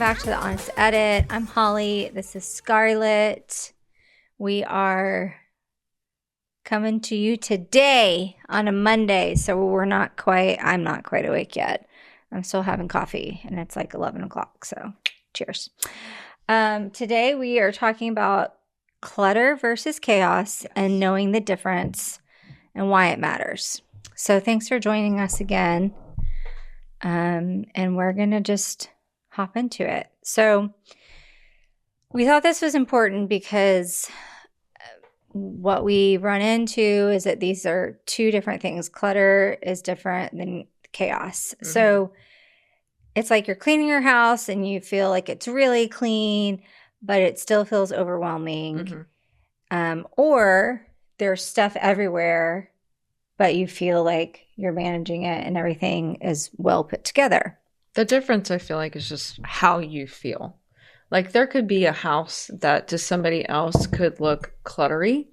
back to The Honest Edit. I'm Holly. This is Scarlett. We are coming to you today on a Monday, so I'm not quite awake yet. I'm still having coffee, and it's like 11 o'clock, so cheers. Today we are talking about clutter versus chaos and knowing the difference and why it matters. So thanks for joining us again, and we're going to just hop into it. So we thought this was important because what we run into is that these are two different things. Clutter is different than chaos. Mm-hmm. So it's like you're cleaning your house and you feel like it's really clean, but it still feels overwhelming. Mm-hmm. Or there's stuff everywhere, but you feel like you're managing it and everything is well put together. The difference, I feel like, is just how you feel. Like, there could be a house that to somebody else could look cluttery,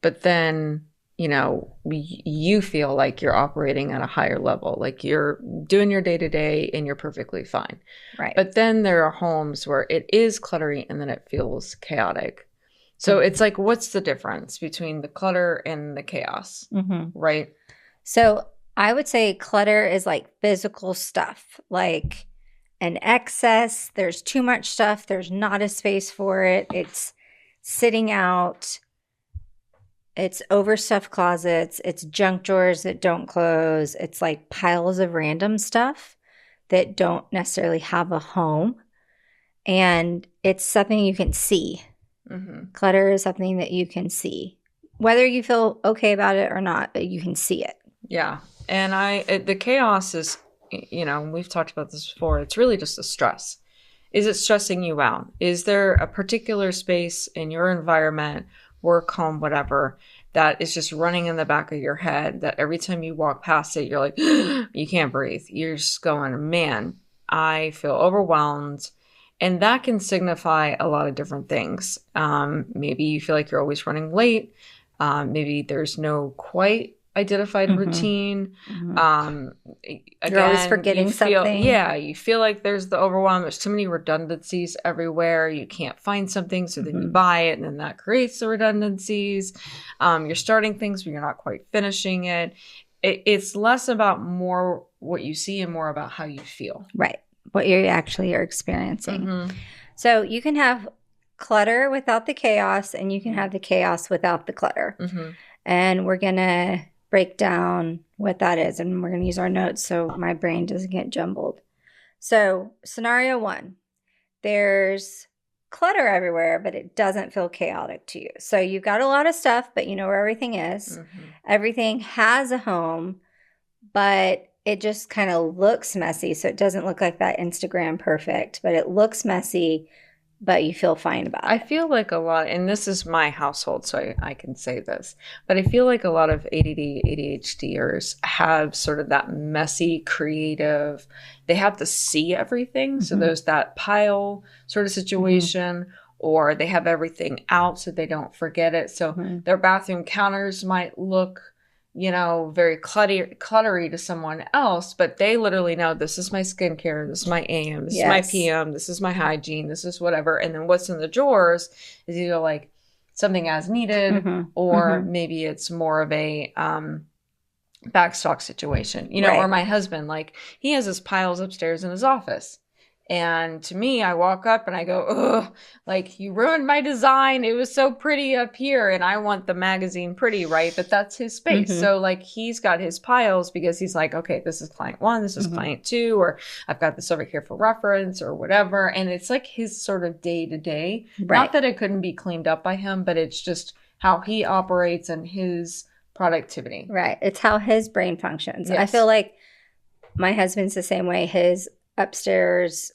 but then, you know, you feel like you're operating at a higher level. Like, you're doing your day-to-day and you're perfectly fine. Right. But then there are homes where it is cluttery and then it feels chaotic. So it's like, what's the difference between the clutter and the chaos, right? So I would say clutter is like physical stuff, like an excess. There's too much stuff. There's not a space for it. It's sitting out. It's overstuffed closets. It's junk drawers that don't close. It's like piles of random stuff that don't necessarily have a home. And it's something you can see. Mm-hmm. Clutter is something that you can see, whether you feel okay about it or not, but you can see it. Yeah. And the chaos is, you know, we've talked about this before. It's really just a stress. Is it stressing you out? Is there a particular space in your environment, work, home, whatever, that is just running in the back of your head that every time you walk past it, you're like, you can't breathe. You're just going, man, I feel overwhelmed. And that can signify a lot of different things. Maybe you feel like you're always running late. Maybe there's no quite identified routine. Again, you're always forgetting something. Yeah, you feel like there's the overwhelm. There's too many redundancies everywhere. You can't find something, so then you buy it, and then that creates the redundancies. You're starting things, but you're not quite finishing it. It's less about more what you see and more about how you feel. Right. What you actually are experiencing. So you can have clutter without the chaos, and you can have the chaos without the clutter. And we're going to break down what that is, and we're going to use our notes so my brain doesn't get jumbled. So scenario one, there's clutter everywhere, but it doesn't feel chaotic to you. So you've got a lot of stuff, but you know where everything is. Everything has a home, but it just kind of looks messy. So it doesn't look like that Instagram perfect, but it looks messy, but you feel fine about it. I feel like a lot, and this is my household, so I can say this, but I feel like a lot of ADD, ADHDers have sort of that messy, creative, they have to see everything. So there's that pile sort of situation, or they have everything out so they don't forget it. So their bathroom counters might look, you know, very cluttery to someone else, but they literally know this is my skincare, this is my AM, this is my PM, this is my hygiene, this is whatever. And then what's in the drawers is either like something as needed, or maybe it's more of a backstock situation, you know, or my husband, like he has his piles upstairs in his office. And to me, I walk up and I go, ugh, like you ruined my design. It was so pretty up here. And I want the magazine pretty, right? But that's his space. So like he's got his piles because he's like, okay, this is client one, this is client two, or I've got this over here for reference or whatever. And it's like his sort of day to day. Not that it couldn't be cleaned up by him, but it's just how he operates and his productivity. Right. It's how his brain functions. I feel like my husband's the same way. His upstairs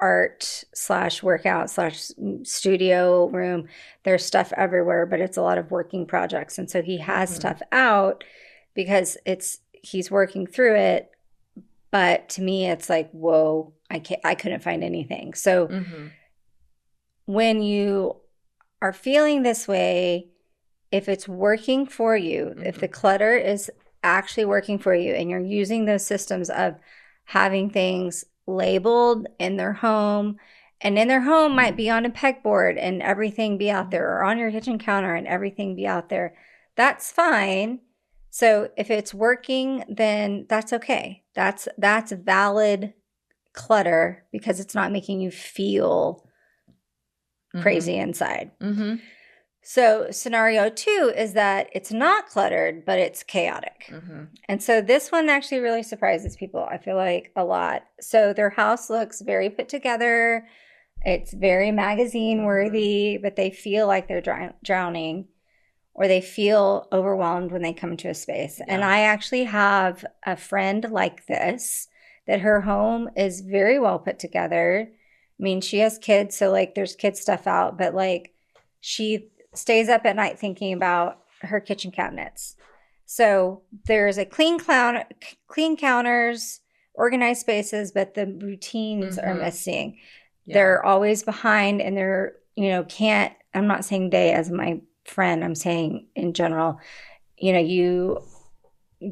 art / workout / studio room, there's stuff everywhere, but it's a lot of working projects, and so he has stuff out because he's working through it. But to me, it's like, whoa, I couldn't find anything. So when you are feeling this way, if it's working for you, if the clutter is actually working for you, and you're using those systems of having things labeled in their home and in their home might be on a pegboard and everything be out there, or on your kitchen counter and everything be out there. That's fine. So if it's working, then that's okay. That's valid clutter because it's not making you feel crazy inside. Mm-hmm. So scenario 2 is that it's not cluttered, but it's chaotic. Mm-hmm. And so this one actually really surprises people, I feel like, a lot. So their house looks very put together. It's very magazine worthy, but they feel like they're drowning, or they feel overwhelmed when they come into a space. Yeah. And I actually have a friend like this, that her home is very well put together. I mean, she has kids, so like there's kid stuff out, but like she stays up at night thinking about her kitchen cabinets. So there's a clean counters, organized spaces, but the routines are missing. Yeah. They're always behind, and they're, I'm not saying they as my friend, I'm saying in general, you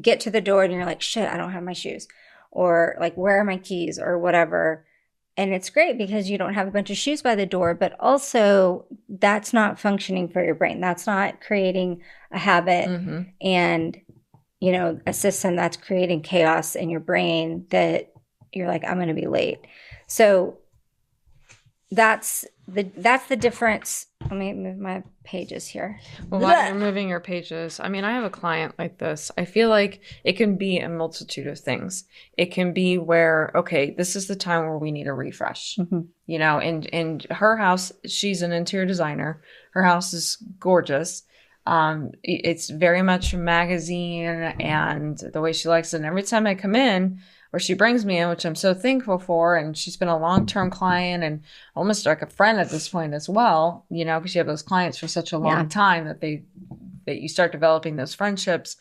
get to the door and you're like, shit, I don't have my shoes, or like, where are my keys, or whatever. And it's great because you don't have a bunch of shoes by the door, but also that's not functioning for your brain. That's not creating a habit and, a system that's creating chaos in your brain that you're like, I'm going to be late. So that's the difference. Let me move my pages here. Well, while you're moving your pages, I mean, I have a client like this. I feel like it can be a multitude of things. It can be where, okay, this is the time where we need a refresh. And her house, she's an interior designer. Her house is gorgeous. It's very much a magazine and the way she likes it. And every time I come in, or she brings me in, which I'm so thankful for, and she's been a long-term client and almost like a friend at this point as well, because you have those clients for such a long time that you start developing those friendships.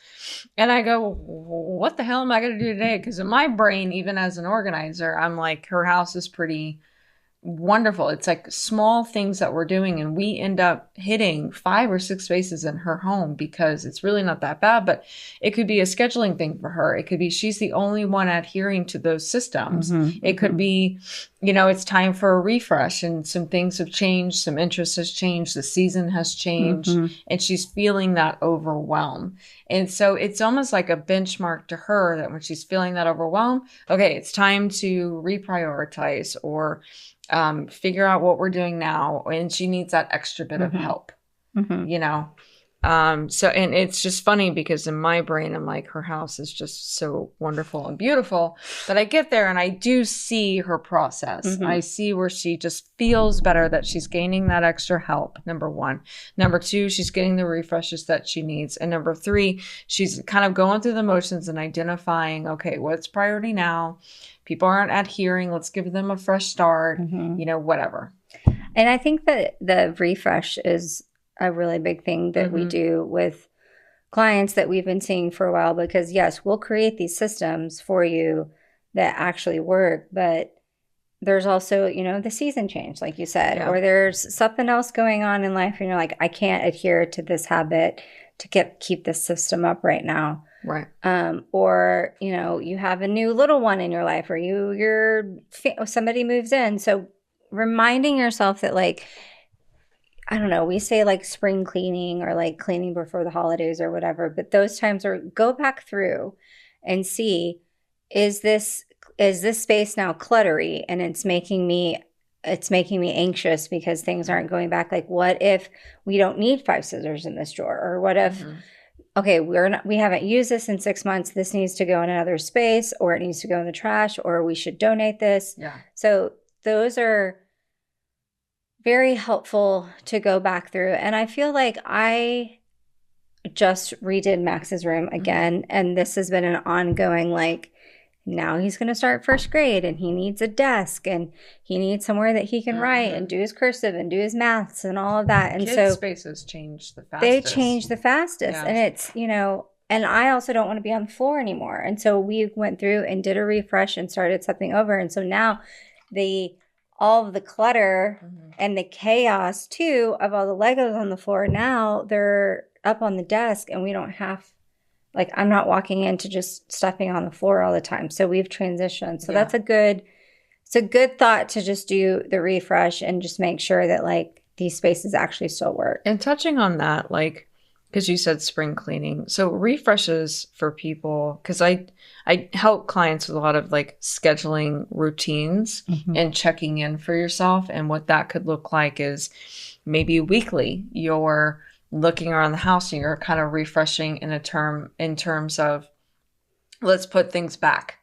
And I go, what the hell am I going to do today? Because in my brain, even as an organizer, I'm like, her house is pretty wonderful. It's like small things that we're doing, and we end up hitting 5 or 6 spaces in her home because it's really not that bad, but it could be a scheduling thing for her. It could be she's the only one adhering to those systems. It could be, it's time for a refresh and some things have changed, some interest has changed, the season has changed, and she's feeling that overwhelm. And so it's almost like a benchmark to her that when she's feeling that overwhelm, okay, it's time to reprioritize or figure out what we're doing now, and she needs that extra bit of help, so, and it's just funny because in my brain, I'm like, her house is just so wonderful and beautiful, but I get there and I do see her process. I see where she just feels better, that she's gaining that extra help, number 1. Number 2, she's getting the refreshes that she needs. And number 3, she's kind of going through the motions and identifying, okay, what's priority now? People aren't adhering. Let's give them a fresh start, whatever. And I think that the refresh is a really big thing that we do with clients that we've been seeing for a while, because yes, we'll create these systems for you that actually work, but there's also, the season change, like you said, or there's something else going on in life and you're like, I can't adhere to this habit to keep this system up right now. Right. Or, you have a new little one in your life, or somebody moves in. So reminding yourself that, like, I don't know, we say like spring cleaning or like cleaning before the holidays or whatever, but those times are go back through and see, is this space now cluttery and it's making me anxious because things aren't going back. Like, what if we don't need 5 scissors in this drawer? Or what if, okay, we haven't used this in 6 months. This needs to go in another space, or it needs to go in the trash, or we should donate this. Yeah. So those are very helpful to go back through. And I feel like I just redid Max's room again. And this has been an ongoing, like, now he's going to start first grade and he needs a desk and he needs somewhere that he can write and do his cursive and do his maths and all of that. And kids' spaces change the fastest. They change the fastest. Yeah. And it's, and I also don't want to be on the floor anymore. And so we went through and did a refresh and started something over. And so now all of the clutter and the chaos too of all the Legos on the floor, now they're up on the desk and we don't have, like, I'm not walking into just stuffing on the floor all the time. So we've transitioned. So that's a good It's a good thought to just do the refresh and just make sure that like these spaces actually still work. And touching on that, like, because you said spring cleaning. So refreshes for people, because I help clients with a lot of like scheduling routines and checking in for yourself. And what that could look like is maybe weekly, you're looking around the house and you're kind of refreshing in terms of let's put things back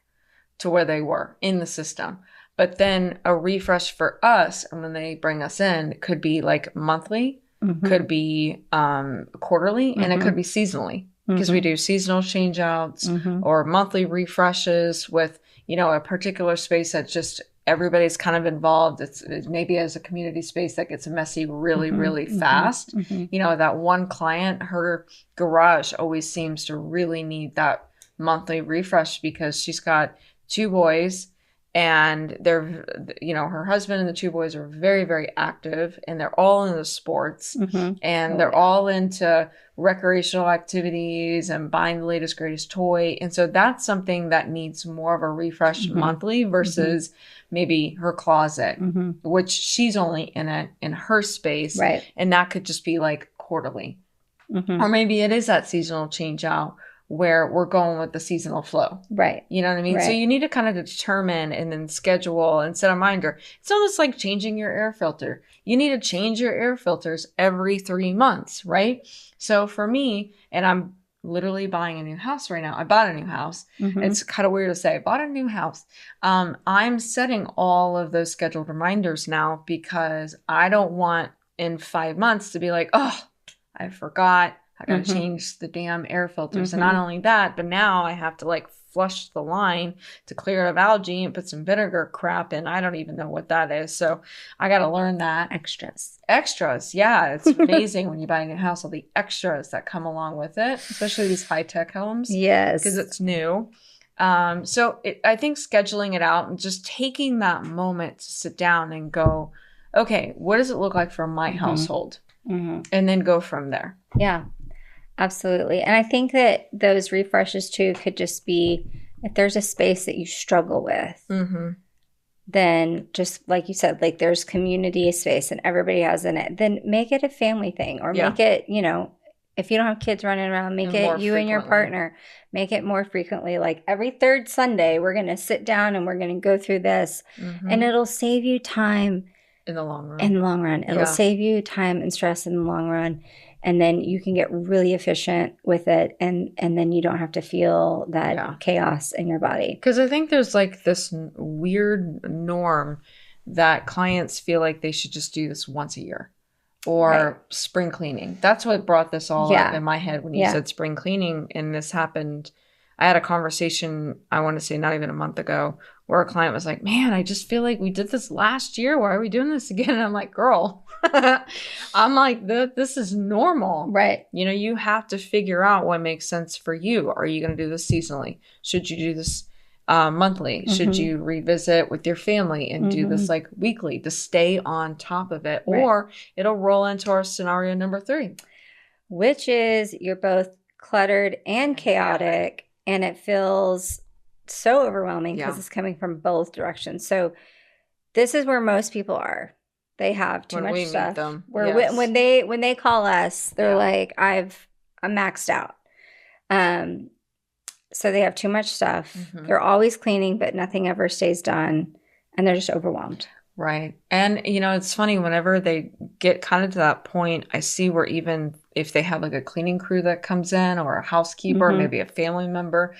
to where they were in the system. But then a refresh for us, and when they bring us in, could be like monthly, could be quarterly, and it could be seasonally, because we do seasonal change outs or monthly refreshes with, you know, a particular space that just everybody's kind of involved. It's maybe as a community space that gets messy really, really fast. You know, that one client, her garage always seems to really need that monthly refresh because she's got 2 boys. And they're, you know, her husband and the 2 boys are very, very active, and they're all into sports, and they're all into recreational activities and buying the latest, greatest toy. And so that's something that needs more of a refresh monthly versus maybe her closet, which she's only in her space. Right. And that could just be like quarterly. Or maybe it is that seasonal change out where we're going with the seasonal flow. Right. You know what I mean? Right. So you need to kind of determine and then schedule and set a reminder. It's almost like changing your air filter. You need to change your air filters every 3 months, right? So for me, and I'm literally buying a new house right now. I bought a new house. It's kind of weird to say, I bought a new house. I'm setting all of those scheduled reminders now because I don't want in 5 months to be like, oh, I forgot. I got to change the damn air filters. And not only that, but now I have to like flush the line to clear it of algae and put some vinegar crap in. I don't even know what that is. So I got to learn that. Extras. Yeah. It's amazing when you buy a new house, all the extras that come along with it, especially these high-tech homes. Yes. Because it's new. So I think scheduling it out and just taking that moment to sit down and go, okay, what does it look like for my household? And then go from there. Yeah. Absolutely. And I think that those refreshes too could just be if there's a space that you struggle with, then just like you said, like there's community space and everybody has in it, then make it a family thing or make it, you know, if you don't have kids running around, make it you and your partner, make it more frequently. Like every 3rd Sunday, we're going to sit down and we're going to go through this and it'll save you time in the long run. It'll save you time and stress in the long run. And then you can get really efficient with it. And then you don't have to feel that chaos in your body. Because I think there's like this weird norm that clients feel like they should just do this once a year or spring cleaning. That's what brought this all up in my head when you said spring cleaning. And this happened. I had a conversation, I want to say not even a month ago, where a client was like, man, I just feel like we did this last year. Why are we doing this again? And I'm like, girl, I'm like, this is normal. Right. You know, you have to figure out what makes sense for you. Are you going to do this seasonally? Should you do this monthly? Should you revisit with your family and do this like weekly to stay on top of it? Right. Or it'll roll into our scenario number 3. Which is you're both cluttered and chaotic. And it feels so overwhelming because it's coming from both directions. So this is where most people are. They have too much stuff. When they call us, they're like, I'm maxed out. So they have too much stuff. They're always cleaning, but nothing ever stays done. And they're just overwhelmed. Right. And, you know, it's funny, whenever they get kind of to that point, I see where even if they have like a cleaning crew that comes in or a housekeeper, or maybe a family member,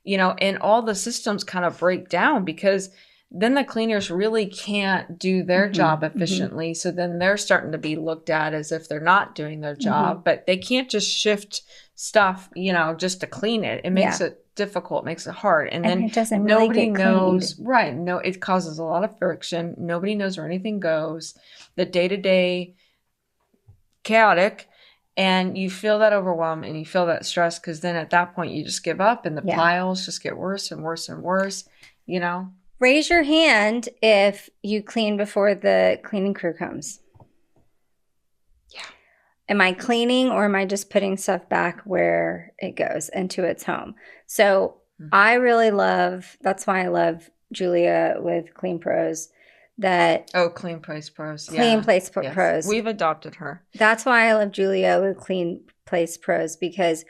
you know, and all the systems kind of break down because then the cleaners really can't do their job efficiently. So then they're starting to be looked at as if they're not doing their job, but they can't just shift stuff, you know, just to clean it. It makes it difficult, makes it hard. And then it doesn't really nobody get knows, cleaned. right. No, it causes a lot of friction. Nobody knows where anything goes. The day-to-day chaotic, and you feel that overwhelm and you feel that stress because then at that point you just give up and the piles just get worse and worse and worse, you know? Raise your hand if you clean before the cleaning crew comes. Yeah. Am I cleaning or am I just putting stuff back where it goes into its home? So I really love, that's why I love Julia with Clean Pros that Oh, Clean Place Pros. Clean Yeah. Place Yes. Pros. We've adopted her. That's why I love Julia with Clean Place Pros, because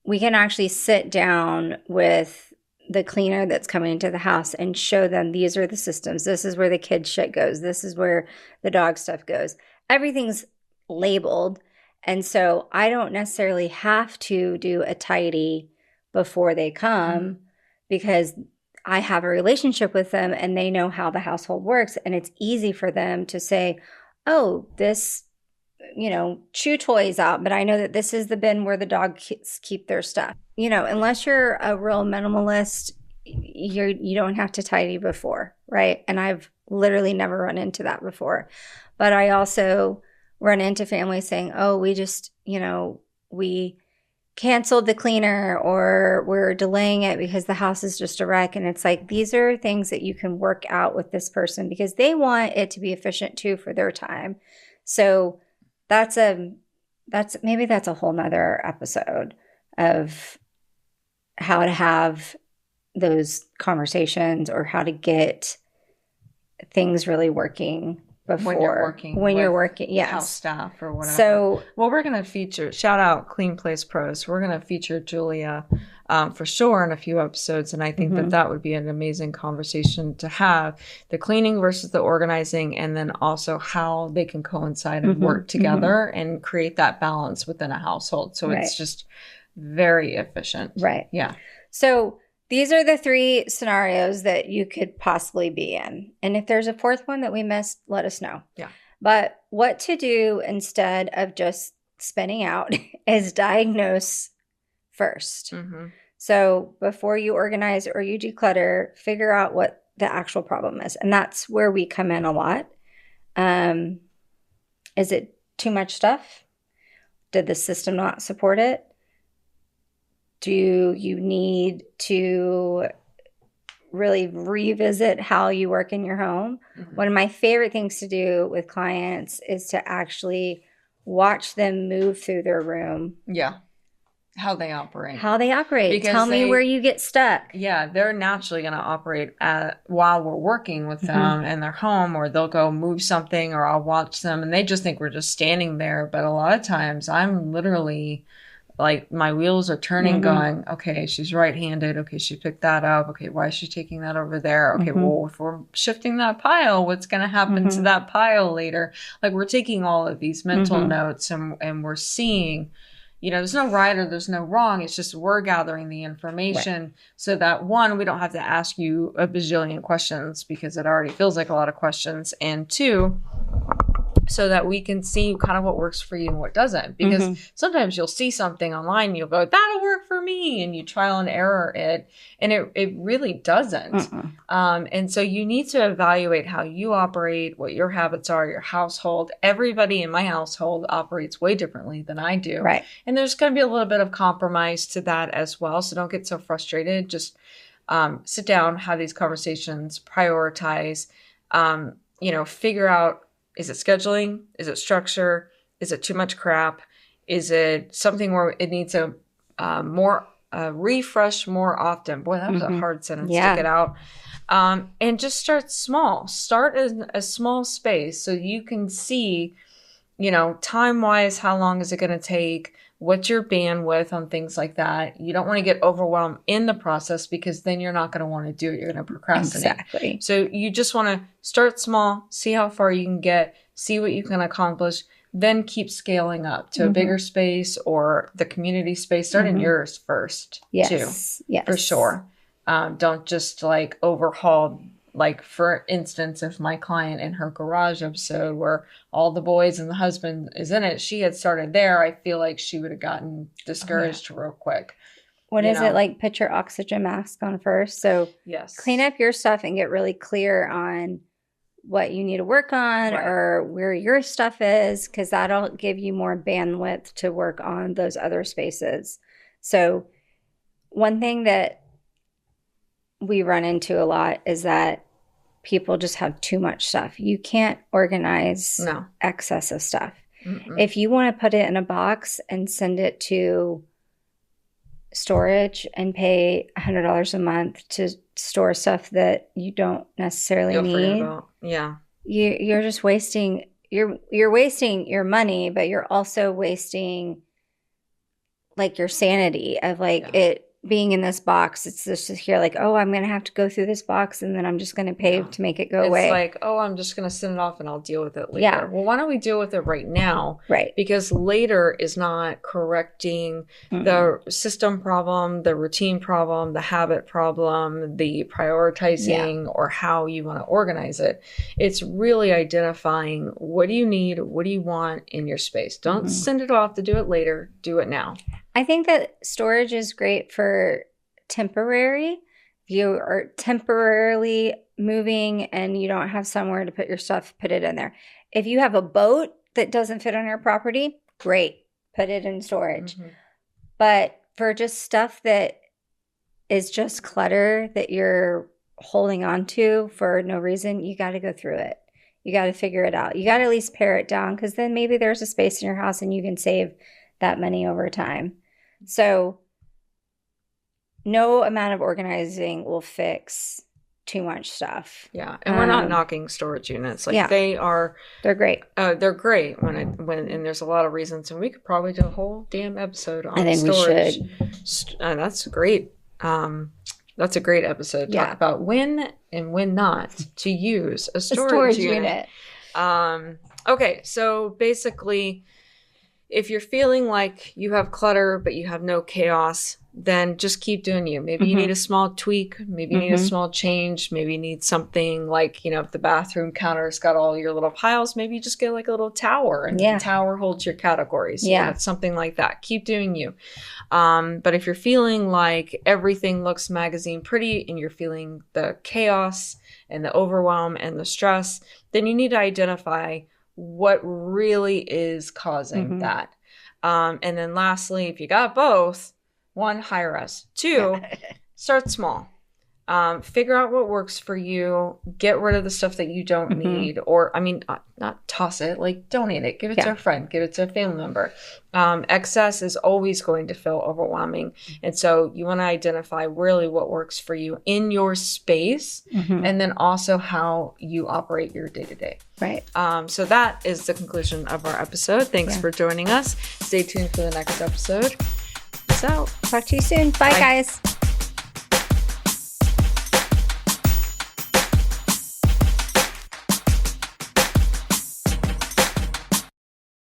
we can actually sit down with the cleaner that's coming into the house and show them these are the systems. This is where the kid shit goes. This is where the dog stuff goes. Everything's labeled. And so I don't necessarily have to do a tidy before they come because I have a relationship with them and they know how the household works. And it's easy for them to say, oh, this, chew toys out, but I know that this is the bin where the dogs keep their stuff. Unless you're a real minimalist, you don't have to tidy before, right? And I've literally never run into that before. But I also run into families saying, oh, we just, we canceled the cleaner or we're delaying it because the house is just a wreck. And it's like, these are things that you can work out with this person because they want it to be efficient too for their time. So that's maybe that's a whole nother episode of how to have those conversations or how to get things really working before when you're working yes, house staff or whatever. So, well, we're going to feature, shout out Clean Place Pros. We're going to feature Julia for sure in a few episodes. And I think that would be an amazing conversation to have, the cleaning versus the organizing, and then also how they can coincide and work together and create that balance within a household. So it's just very efficient. Right. Yeah. So these are the 3 scenarios that you could possibly be in. And if there's a 4th one that we missed, let us know. Yeah. But what to do instead of just spinning out is diagnose first. So before you organize or you declutter, figure out what the actual problem is. And that's where we come in a lot. Is it too much stuff? Did the system not support it? Do you need to really revisit how you work in your home? One of my favorite things to do with clients is to actually watch them move through their room. Yeah. How they operate. Because Tell me where you get stuck. Yeah, they're naturally going to operate while we're working with them in their home, or they'll go move something, or I'll watch them and they just think we're just standing there. But a lot of times I'm literally like, my wheels are turning going, okay, she's right-handed. Okay, she picked that up. Okay, why is she taking that over there? Okay, well, if we're shifting that pile, what's going to happen to that pile later? Like, we're taking all of these mental notes and we're seeing, there's no right or there's no wrong. It's just we're gathering the information so that, 1, we don't have to ask you a bajillion questions because it already feels like a lot of questions. And 2, so that we can see kind of what works for you and what doesn't. Because sometimes you'll see something online and you'll go, that'll work for me. And you trial and error it. And it really doesn't. And so you need to evaluate how you operate, what your habits are, your household. Everybody in my household operates way differently than I do. Right. And there's going to be a little bit of compromise to that as well. So don't get so frustrated. Just sit down, have these conversations, prioritize, figure out, is it scheduling? Is it structure? Is it too much crap? Is it something where it needs a refresh more often? Boy, that was a hard sentence to get out. And just start small. Start in a small space so you can see, time-wise, how long is it going to take? What's your bandwidth on things like that? You don't want to get overwhelmed in the process because then you're not going to want to do it. You're going to procrastinate. Exactly. So you just want to start small, see how far you can get, see what you can accomplish, then keep scaling up to a bigger space or the community space. Start in yours first, too. Yes. For sure. Don't just overhaul. Like, for instance, if my client in her garage episode where all the boys and the husband is in it, she had started there, I feel like she would have gotten discouraged real quick. What is it like? Put your oxygen mask on first. So clean up your stuff and get really clear on what you need to work on or where your stuff is, because that'll give you more bandwidth to work on those other spaces. So one thing that we run into a lot is that people just have too much stuff. You can't organize excess of stuff. If you want to put it in a box and send it to storage and pay $100 a month to store stuff that you don't necessarily You'll forget need. about. Yeah. You're just wasting you're wasting your money, but you're also wasting like your sanity of like it being in this box. It's just here like, oh, I'm going to have to go through this box and then I'm just going to pay to make it go away. It's like, oh, I'm just going to send it off and I'll deal with it later. Yeah. Well, why don't we deal with it right now? Right. Because later is not correcting the system problem, the routine problem, the habit problem, the prioritizing or how you want to organize it. It's really identifying what do you need, what do you want in your space. Don't send it off to do it later. Do it now. I think that storage is great for temporary. If you are temporarily moving and you don't have somewhere to put your stuff, put it in there. If you have a boat that doesn't fit on your property, great. Put it in storage. But for just stuff that is just clutter that you're holding on to for no reason, you got to go through it. You got to figure it out. You got to at least pare it down because then maybe there's a space in your house and you can save that money over time. So no amount of organizing will fix too much stuff. Yeah. And we're not knocking storage units. Like they're great. They're great when and there's a lot of reasons, and we could probably do a whole damn episode on storage. We should. That's great. That's a great episode. Talk about when and when not to use a storage unit. Okay. So basically, if you're feeling like you have clutter, but you have no chaos, then just keep doing you. Maybe you need a small tweak. Maybe you need a small change. Maybe you need something like, if the bathroom counter's got all your little piles, maybe you just get like a little tower and the tower holds your categories. Yeah. Something like that. Keep doing you. But if you're feeling like everything looks magazine pretty and you're feeling the chaos and the overwhelm and the stress, then you need to identify what really is causing that. And then lastly, if you got both, 1, hire us. 2, start small. Figure out what works for you. Get rid of the stuff that you don't need. Or, not toss it, like donate it. Give it to a friend. Give it to a family member. Excess is always going to feel overwhelming. And so you want to identify really what works for you in your space and then also how you operate your day-to-day. Right. So that is the conclusion of our episode. Thanks for joining us. Stay tuned for the next episode. Peace out. Talk to you soon. Bye. Guys.